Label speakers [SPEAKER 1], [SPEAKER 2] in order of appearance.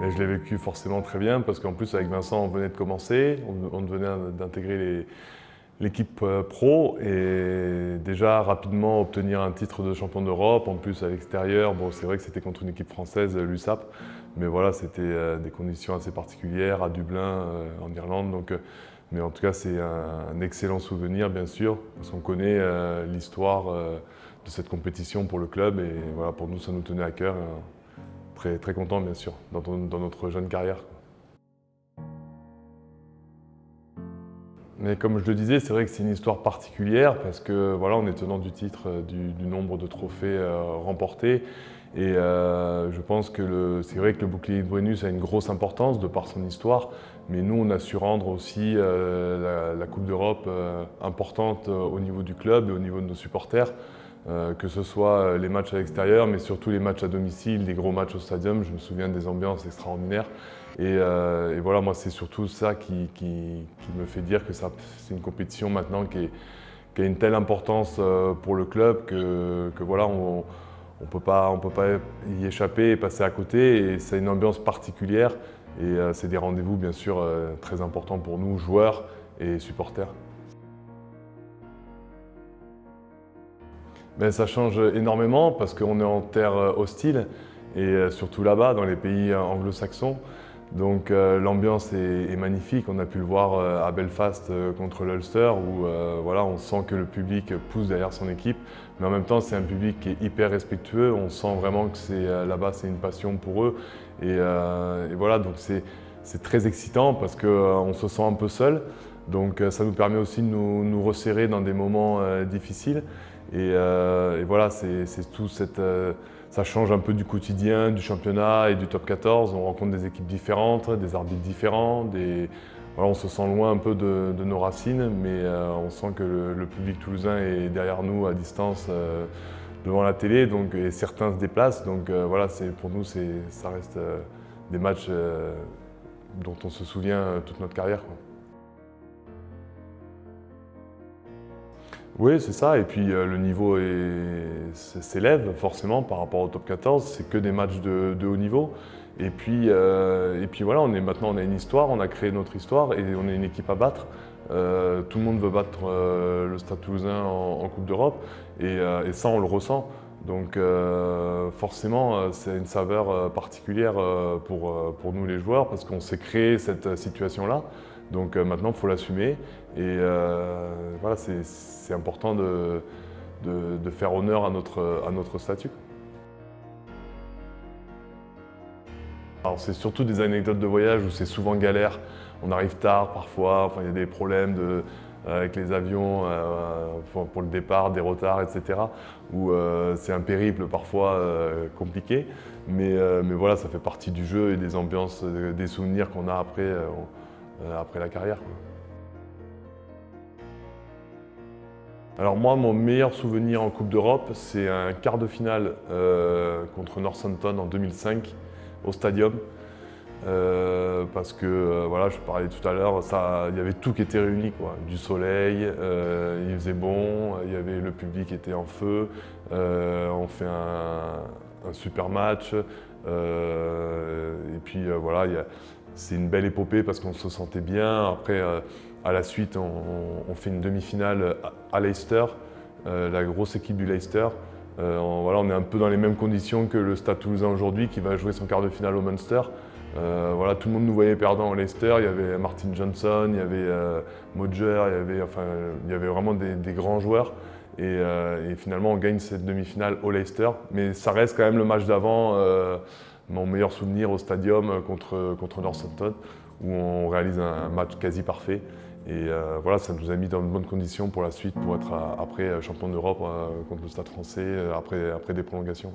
[SPEAKER 1] Et je l'ai vécu forcément très bien parce qu'en plus avec Vincent on venait de commencer, on venait d'intégrer l'équipe pro et déjà rapidement obtenir un titre de champion d'Europe, en plus à l'extérieur, bon c'est vrai que c'était contre une équipe française, l'USAP, mais voilà c'était des conditions assez particulières à Dublin en Irlande, donc, mais en tout cas c'est un excellent souvenir bien sûr, parce qu'on connaît l'histoire de cette compétition pour le club et voilà pour nous ça nous tenait à cœur. Très, très content bien sûr, dans notre jeune carrière. Mais comme je le disais, c'est vrai que c'est une histoire particulière parce que voilà, on est tenant du titre du nombre de trophées remportés. Et je pense que c'est vrai que le bouclier de Brennus a une grosse importance de par son histoire, mais nous on a su rendre aussi la Coupe d'Europe importante au niveau du club et au niveau de nos supporters. Que ce soit les matchs à l'extérieur, mais surtout les matchs à domicile, des gros matchs au stadium. Je me souviens des ambiances extraordinaires. Et voilà, moi, c'est surtout ça qui me fait dire que c'est une compétition maintenant qui a une telle importance pour le club que voilà, on peut pas y échapper et passer à côté. Et c'est une ambiance particulière. Et c'est des rendez-vous, bien sûr, très importants pour nous, joueurs et supporters. Ben, ça change énormément parce qu'on est en terre hostile et surtout là-bas, dans les pays anglo-saxons. Donc l'ambiance est magnifique. On a pu le voir à Belfast contre l'Ulster où voilà, on sent que le public pousse derrière son équipe. Mais en même temps, c'est un public qui est hyper respectueux. On sent vraiment que là-bas, c'est une passion pour eux. Et voilà, donc c'est très excitant parce qu'on se sent un peu seul. Donc ça nous permet aussi de nous resserrer dans des moments difficiles. Et voilà, c'est tout ça change un peu du quotidien, du championnat et du top 14. On rencontre des équipes différentes, des arbitres différents. Voilà, on se sent loin un peu de nos racines, mais on sent que le public toulousain est derrière nous à distance devant la télé, donc, et certains se déplacent. Donc voilà, pour nous, ça reste des matchs dont on se souvient toute notre carrière, quoi. Oui, c'est ça. Et puis le niveau s'élève forcément par rapport au top 14. C'est que des matchs de haut niveau. Et puis voilà, maintenant on a une histoire, on a créé notre histoire et on est une équipe à battre. Tout le monde veut battre le Stade Toulousain en Coupe d'Europe et ça on le ressent. Donc forcément c'est une saveur particulière pour nous les joueurs parce qu'on s'est créé cette situation-là. Donc maintenant il faut l'assumer et voilà, c'est important de faire honneur à notre statut. Alors c'est surtout des anecdotes de voyage où c'est souvent galère. On arrive tard parfois, enfin, il y a des problèmes avec les avions pour le départ, des retards, etc. Où c'est un périple parfois compliqué. Mais voilà, ça fait partie du jeu et des ambiances, des souvenirs qu'on a après la carrière, quoi. Alors moi, mon meilleur souvenir en Coupe d'Europe, c'est un quart de finale contre Northampton en 2005 au Stadium. Parce que, voilà, je parlais tout à l'heure, il y avait tout qui était réuni, quoi. Du soleil, il faisait bon, le public était en feu, on fait un super match. Et puis voilà, c'est une belle épopée parce qu'on se sentait bien. Après, à la suite, on fait une demi-finale à Leicester, la grosse équipe du Leicester. Voilà, on est un peu dans les mêmes conditions que le Stade Toulousain aujourd'hui qui va jouer son quart de finale au Munster. Voilà, tout le monde nous voyait perdants au Leicester. Il y avait Martin Johnson, il y avait Modger, il y avait vraiment des grands joueurs. Et finalement, on gagne cette demi-finale au Leicester. Mais ça reste quand même le match d'avant, mon meilleur souvenir au Stadium contre Northampton, où on réalise un match quasi parfait. Et voilà, ça nous a mis dans de bonnes conditions pour la suite, pour être après champion d'Europe contre le Stade français, après des prolongations.